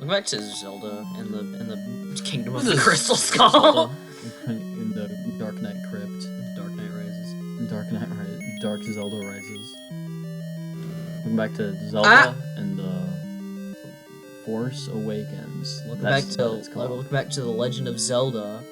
Look back to Zelda in the Kingdom of the Crystal Skull. In the Dark Knight Crypt. Dark Knight Rises. Dark Zelda Rises. Looking back to Zelda and the Force Awakens. Look back to the Legend of Zelda.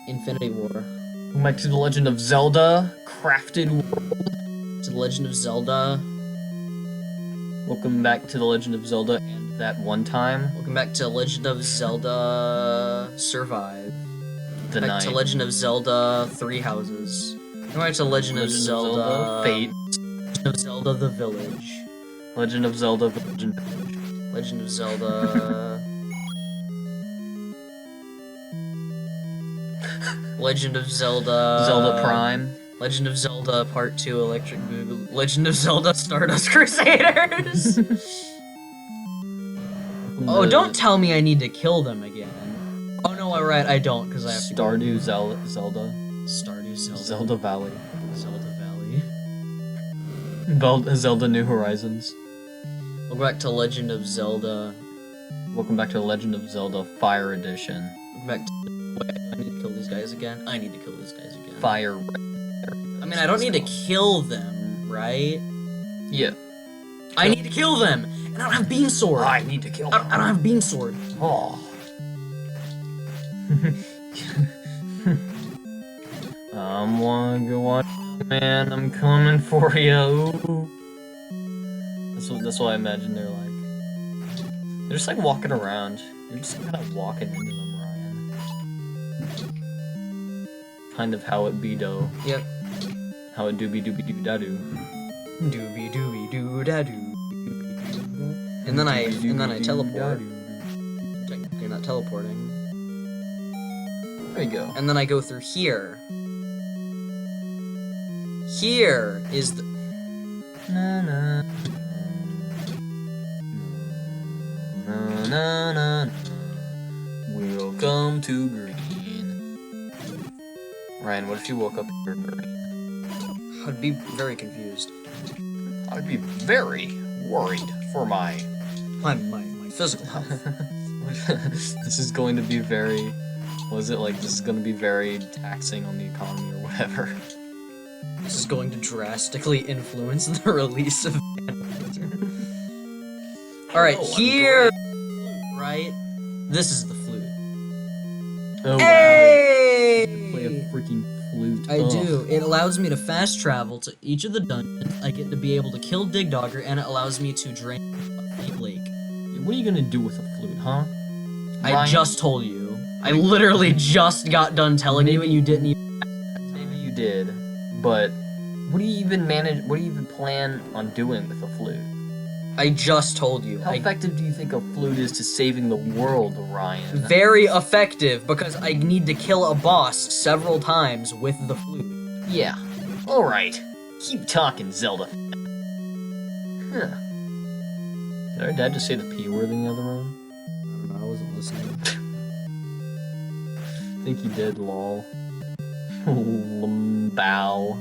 Infinity War. Looking back to the Legend of Zelda Crafted World. To the Legend of Zelda. Welcome back to the Legend of Zelda and That One Time. Welcome back to Legend of Zelda Survive. The Back Night. to Legend of Zelda Three Houses. Welcome back to Legend of Zelda Fate. Legend of Zelda The Village. Legend of Zelda Legend of Zelda Legend of Zelda Zelda Prime. Legend of Zelda Part 2 Electric Boogaloo. Legend of Zelda Stardust Crusaders. Oh, don't tell me I need to kill them again. Oh no, alright, I don't, because I have to Stardew Zelda. Stardew Zelda. Zelda Valley. Zelda Valley. Zelda New Horizons. Welcome back to Legend of Zelda. Welcome back to Legend of Zelda Fire Edition. Welcome back to... Wait, I need to kill these guys again? I need to kill these guys again. Fire. I mean, I don't need to kill them, right? Yeah. I need to kill them! And I don't have Beam Sword! I need to kill them. I don't have Beam Sword. Oh. I'm one good one, man. I'm coming for you. That's what I imagine they're like. They're just like walking around. You're just kind of walking into them, Ryan. Kind of how it be do. Yep. How it doobie doobie doo da doo. Doobie doobie doo da doo. And then I teleport. Technically not teleporting. There you go. And then I go through here. Here is the... Na na. Na na na na. Welcome to Green. Ryan, what if you woke up here green? I'd be very confused. I'd be very worried for my physical health. This is going to be very... Was it like this is going to be very taxing on the economy or whatever? This is going to drastically influence the release of Alright, here! Right? This is the flute. Oh, hey! wow. Play a freaking flute. I do. It allows me to fast travel to each of the dungeons. I get to be able to kill Dig Dogger, and it allows me to drain a deep lake. What are you gonna do with a flute, huh? I Ryan? just told you. I literally just got done telling you, and you didn't even... Maybe you did, but what do you even plan on doing with a flute? I just told you. How effective do you think a flute is to saving the world, Ryan? Very effective, because I need to kill a boss several times with the flute. Yeah. Alright. Keep talking, Zelda. Huh. Did our dad just say the P word in the other room? I don't know, I wasn't listening. I think he did, lol. Limbow.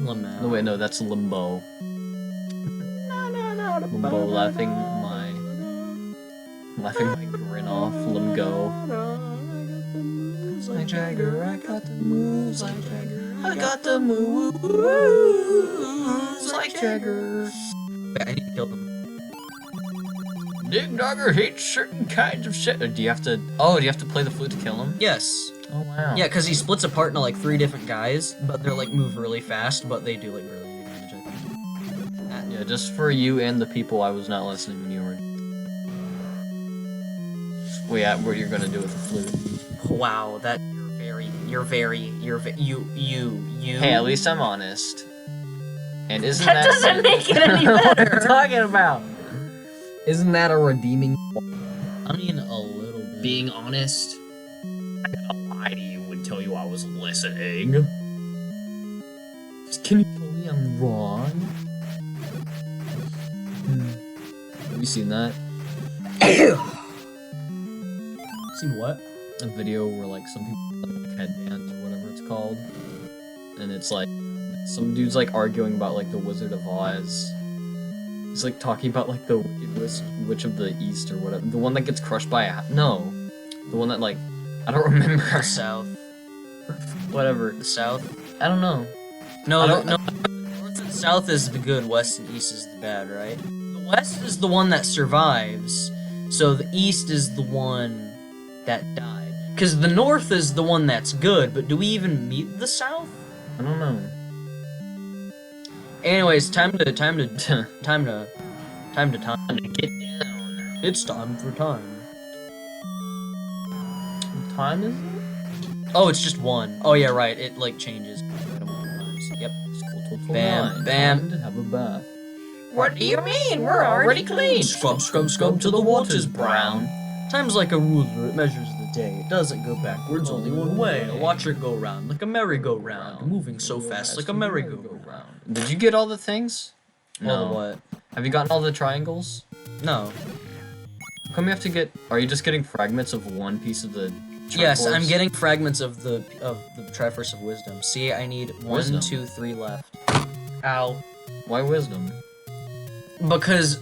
Lamau. No, wait, no, that's limbo. Limbo laughing my grin off. Limgo. Like Jagger, I got the moves like Jagger. I got the moves like Jagger. Wait, I need to kill them. Dig Dogger hates certain kinds of shit. Do you have to play the flute to kill him? Yes. Oh wow. Yeah, because he splits apart into like 3 different guys, but they're like move really fast, but they do like really good damage, I think. Yeah, just for you and the people I was not listening when you were. Wait, what you're gonna do with the flute? Wow, that you're very you. Hey, at least I'm honest. And isn't That doesn't make it any What are better. you talking about? Isn't that a redeeming? I mean, a little bit. Being honest. I gotta lie to you and tell you I was listening. Can you tell me I'm wrong? Have you seen that? Seen what? A video where like some people like headbands or whatever it's called, and it's like some dude's like arguing about like the Wizard of Oz. He's like talking about like the witch of the east or whatever. The one that gets crushed by a no. The one that like I don't remember. The south. Whatever. The south. I don't know. No, I don't- no. North and south is the good. West and east is the bad, right? The west is the one that survives. So the east is the one that died. Because the north is the one that's good. But do we even meet the south? I don't know. Anyways, time to get down. It's time for time. What time is it? Oh, it's just one. Oh yeah, right. It like changes. Yep. Bam, bam. Time to have a bath. What do you mean? We're already clean. Scrub, scrub, scrub till the water's brown. Time's like a ruler, it measures the day. It doesn't go backwards, only one way. Watch it go round like a merry-go-round, moving so fast like a merry-go-round. Did you get all the things? All the what? Have you gotten all the triangles? No. How come you have to get? Are you just getting fragments of one piece of the? Yes, I'm Triforce? getting fragments of the Triforce of Wisdom. See, I need Wisdom. 1, 2, 3 left. Ow. Why wisdom? Because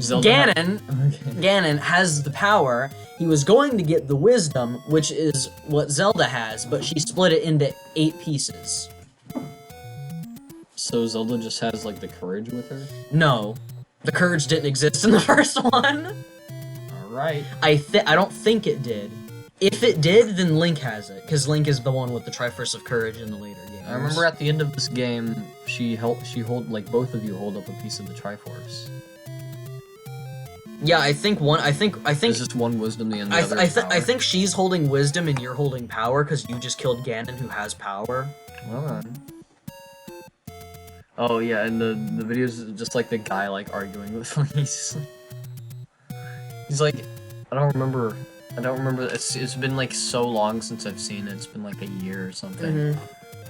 Zelda Ganon, Okay. Ganon has the power. He was going to get the wisdom, which is what Zelda has, but she split it into 8 pieces. So Zelda just has like the courage with her. No, the courage didn't exist in the first one. All right. I don't think it did. If it did, then Link has it, because Link is the one with the Triforce of Courage in the later games. I remember at the end of this game, she hold like both of you hold up a piece of the Triforce. Yeah, I think There's just one wisdom, the other is power. I think she's holding wisdom and you're holding power because you just killed Ganon, who has power. Alright. Oh yeah, and the videos just like the guy like arguing with Lise. He's like, I don't remember. It's been like so long since I've seen it. It's been like a year or something.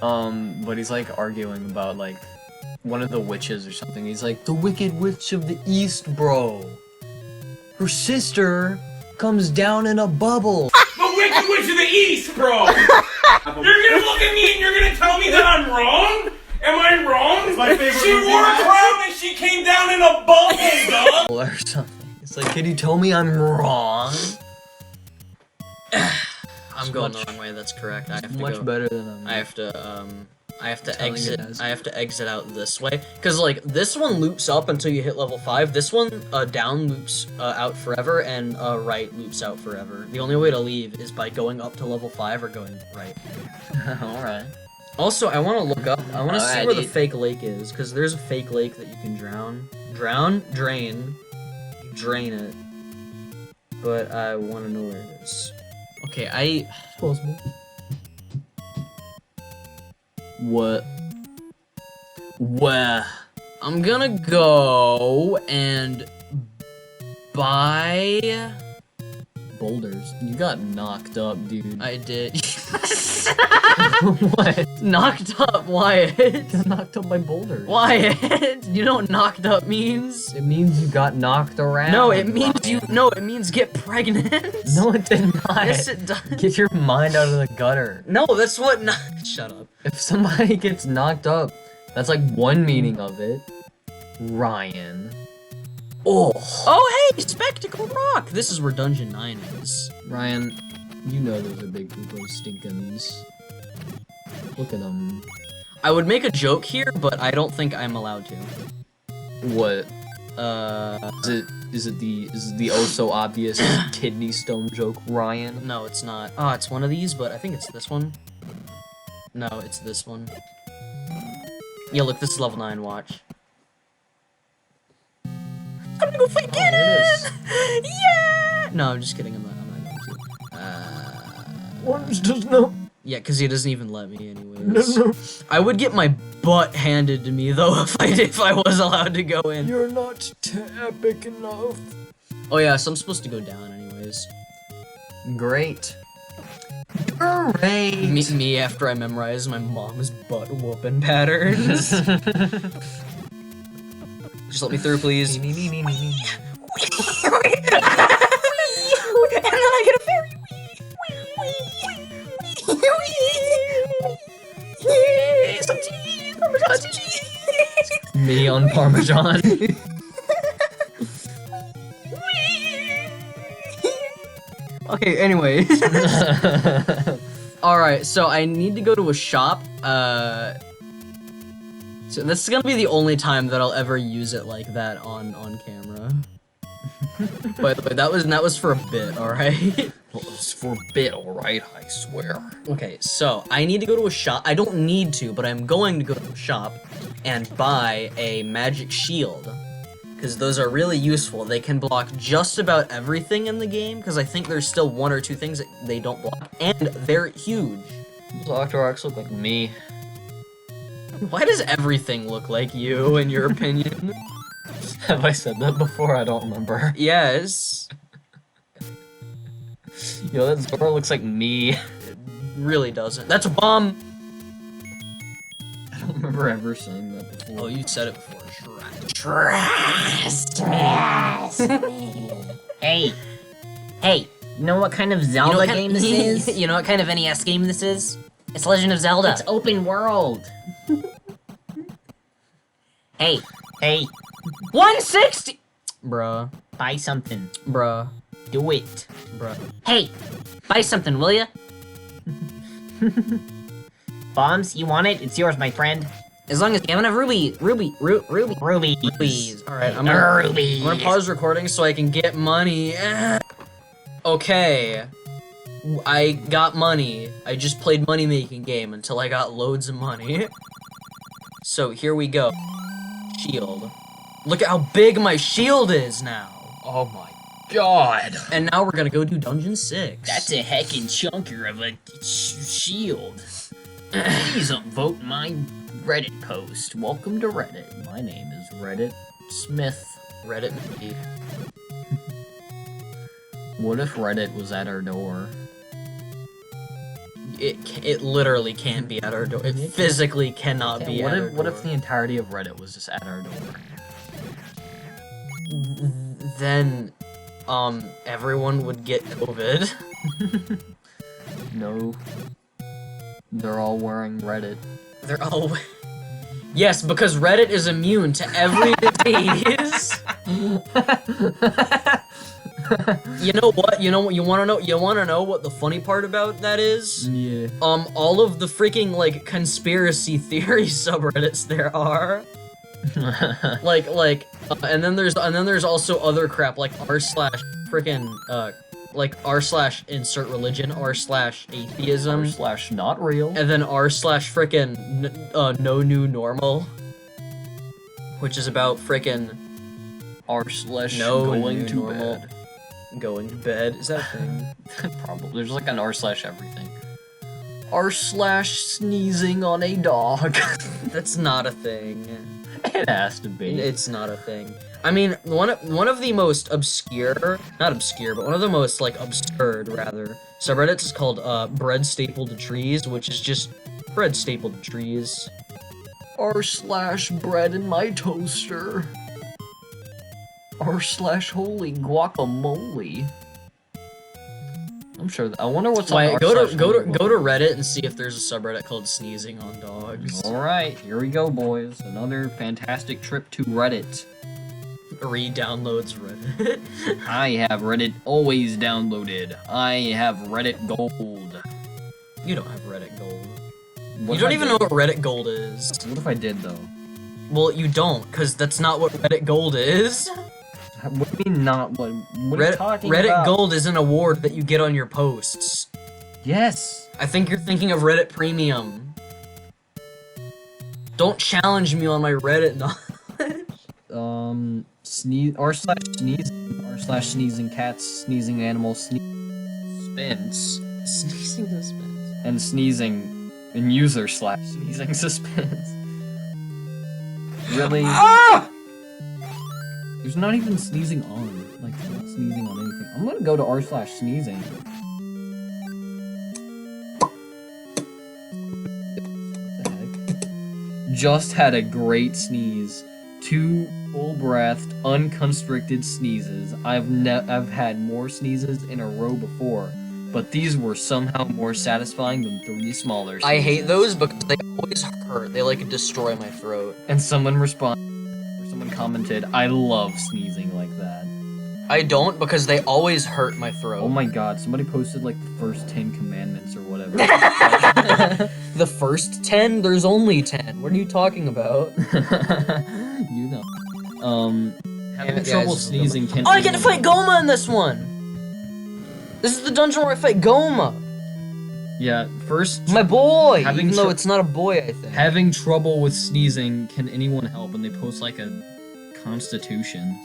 But he's like arguing about like one of the witches or something. He's like, the Wicked Witch of the East, bro. Her sister comes down in a bubble. The Wicked Witch of the East, bro! You're gonna look at me and you're gonna tell me that I'm wrong? Am I wrong? It's my favorite She movie. wore a crown and she came down in a bubble, dog! Or something. It's like, can you tell me I'm wrong? I'm going the wrong way. That's correct. I have to Much go. better than I'm. I have to Telling exit. it as- I have to exit out this way because like this one loops up until you hit level 5. This one down loops out forever, and right loops out forever. The only way to leave is by going up to level 5 or going right. Alright. Also, I want to look up. I want to see where the Alrighty. fake lake is because there's a fake lake that you can drown. Drain. You drain it. But I want to know where it is. Okay, It's possible. What? Where? I'm gonna go and buy. Boulders. You got knocked up, dude. I did. What? Knocked up, Wyatt. Got knocked up by boulders. Wyatt, you know what knocked up means? It means you got knocked around. No, it means Ryan. it means get pregnant. No, it did not. Yes, it does. Get your mind out of the gutter. No, that's what. Shut up. If somebody gets knocked up, that's like one meaning of it. Ryan. Oh. Oh, hey, Spectacle Rock. This is where Dungeon 9 is. Ryan, you know those are big poopos stinkins. Look at them. I would make a joke here, but I don't think I'm allowed to. What? Is it the oh so obvious kidney stone joke, Ryan? No, it's not. Oh, it's one of these, but I think it's this one. No, it's this one. Yeah, look, this is level 9, watch. I'm gonna go fight Oh, there it is. Ganon! Yeah! No, I'm just kidding, I'm not going to. Just no. Yeah, because he doesn't even let me anyways. I would get my butt handed to me, though, if I was allowed to go in. You're not epic enough. Oh yeah, so I'm supposed to go down anyways. Great. Great. Me after I memorize my mom's butt whooping patterns. Just let me through, please. And then I get a fairy. Some cheese. Oh my god, cheese. me on Parmesan. Okay, anyway. Alright, so I need to go to a shop. So this is gonna be the only time that I'll ever use it like that on camera. By the way, that was for a bit, alright? Well, it's for a bit, alright, I swear. Okay, so I need to go to a shop. I don't need to, but I'm going to go to a shop and buy a magic shield. Because those are really useful. They can block just about everything in the game, because I think there's still one or two things that they don't block, and they're huge. Does Octorox look like me? Why does everything look like you, in your opinion? Have I said that before? I don't remember. Yes. Yo, that Zora looks like me. It really doesn't. That's a bomb! I don't remember ever saying that before. Oh, you said it before. Trust me. Hey, you know what kind of Zelda game this is? You know what kind of NES game this is? It's Legend of Zelda. It's open world. Hey, 160! Bruh. buy something. Bruh. Do it. Bruh. Hey, buy something, will ya? Bombs, you want it? It's yours, my friend. As long as you have enough rubies. Rubies. Alright, I'm gonna Rubies. pause recording so I can get money. Okay. I got money. I just played money making game until I got loads of money. So here we go. Shield. Look at how big my shield is now. Oh my god. And now we're gonna go do Dungeon 6. That's a heckin' chunker of a shield. Please upvote my Reddit post. Welcome to Reddit. My name is Reddit Smith. Reddit me. What if Reddit was at our door? It literally can't be at our door. It physically cannot be What at if our door. what if the entirety of Reddit was just at our door? Then, everyone would get COVID. No. They're all wearing Reddit. They're all... Yes, because Reddit is immune to every disease. You know what? You wanna know what the funny part about that is? Yeah. All of the freaking, like, conspiracy theory subreddits there are. And then there's also other crap like r/insert religion, r/atheism, r/not real. and then no new normal, which is about frickin' r/no going new to normal. bed. Going to bed, is that a thing? Probably. There's like an r/everything. r/sneezing on a dog. That's not a thing. It has to be. It's not a thing. I mean, one of the most obscure, not obscure, but one of the most, like, absurd, rather, subreddits is called, bread stapled to trees, which is just bread stapled to trees. r/bread in my toaster. r/holy guacamole. I'm sure. I wonder what's on Wait, go to r/holy Reddit and see if there's a subreddit called sneezing on dogs. Alright, here we go, boys. Another fantastic trip to Reddit. Re-downloads Reddit. I have Reddit always downloaded. I have Reddit Gold. You don't have Reddit Gold. What You if don't I even did? know what Reddit Gold is. What if I did, though? Well, you don't, because that's not what Reddit Gold is. What do you mean not what? What are you talking Reddit about? Gold is an award that you get on your posts. Yes. I think you're thinking of Reddit Premium. Don't challenge me on my Reddit knowledge. Sneeze r/sneezing cats, sneezing animals, suspense, Sneezing suspense. and sneezing and user/sneezing suspense. Really? Ah! There's not even sneezing on. Like, not sneezing on anything. I'm gonna go to r/sneezing. What the heck? Just had a great sneeze. 2 full-breathed, unconstricted sneezes. I've had more sneezes in a row before, but these were somehow more satisfying than 3 smaller sneezes. I hate those because they always hurt. They like destroy my throat. And someone responded, commented, I love sneezing like that. I don't because they always hurt my throat. Oh my god, somebody posted like the first 10 commandments or whatever. The first 10? There's only 10. What are you talking about? You know. Having Damn it, trouble guys. sneezing can. Oh, I get to fight Goma in this one! This is the dungeon where I fight Goma! Yeah, first. My boy! Having Even though tr- it's not a boy, I think. Having trouble with sneezing, can anyone help? And they post like a constitution.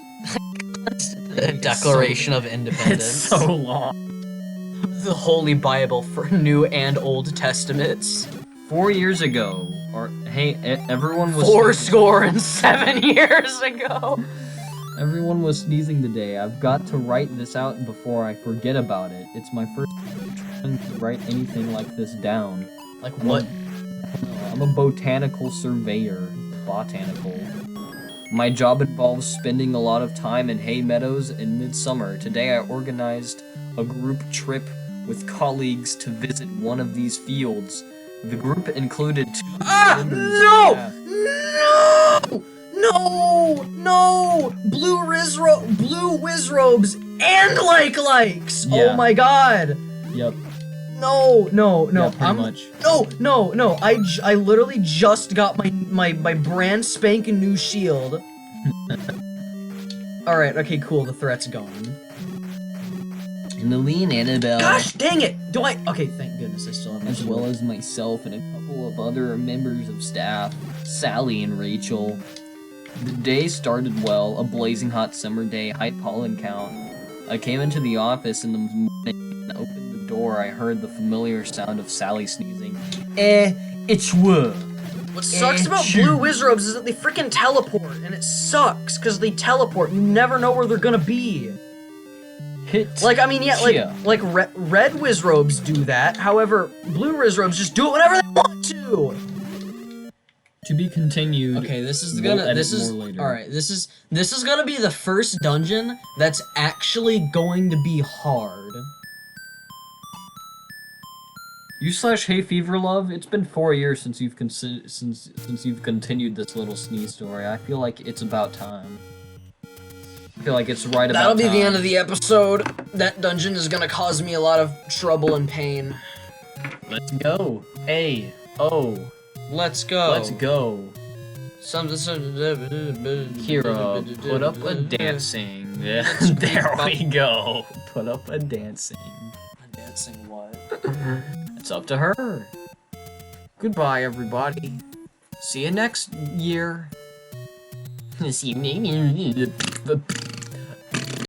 A Declaration of Independence. It's so long. The Holy Bible for New and Old Testaments. 4 years ago, or hey, everyone was. 7 years ago! Everyone was sneezing today. I've got to write this out before I forget about it. It's my first time trying to write anything like this down. Like what? I'm a botanical surveyor. Botanical. My job involves spending a lot of time in hay meadows in midsummer. Today I organized a group trip with colleagues to visit one of these fields. The group included 2 members of staff. No! Blue whiz robes and likes! Yeah. Oh my god! Yep. No, Yeah, pretty much. No, I literally just got my brand spanking new shield. Alright, okay, cool, the threat's gone. Nalene, Annabelle, Gosh dang it! Okay, thank goodness I still have my as shield. well as myself and a couple of other members of staff, Sally and Rachel. The day started well, a blazing hot summer day, high pollen count. I came into the office in the morning and opened the door. I heard the familiar sound of Sally sneezing. It's what? What sucks about blue whiz robes is that they freaking teleport, and it sucks, because they teleport, you never know where they're gonna be. Hit. Like, I mean, yeah, Chia. like red whiz robes do that, however, blue whiz robes just do it whenever they want to! To be continued. Okay, this is We'll gonna, edit this is, more later. alright, this is gonna be the first dungeon that's actually going to be hard. You/Hay Fever Love, it's been 4 years since you've since you've continued this little sneeze story. I feel like it's about time. I feel like it's right about That'll be time. the end of the episode. That dungeon is gonna cause me a lot of trouble and pain. Let's go. Hey. Oh. Let's go. Let's go. Kira, put up a dancing. There we go. Put up a dancing. Dancing what? It's up to her. Goodbye, everybody. See you next year. See you maybe.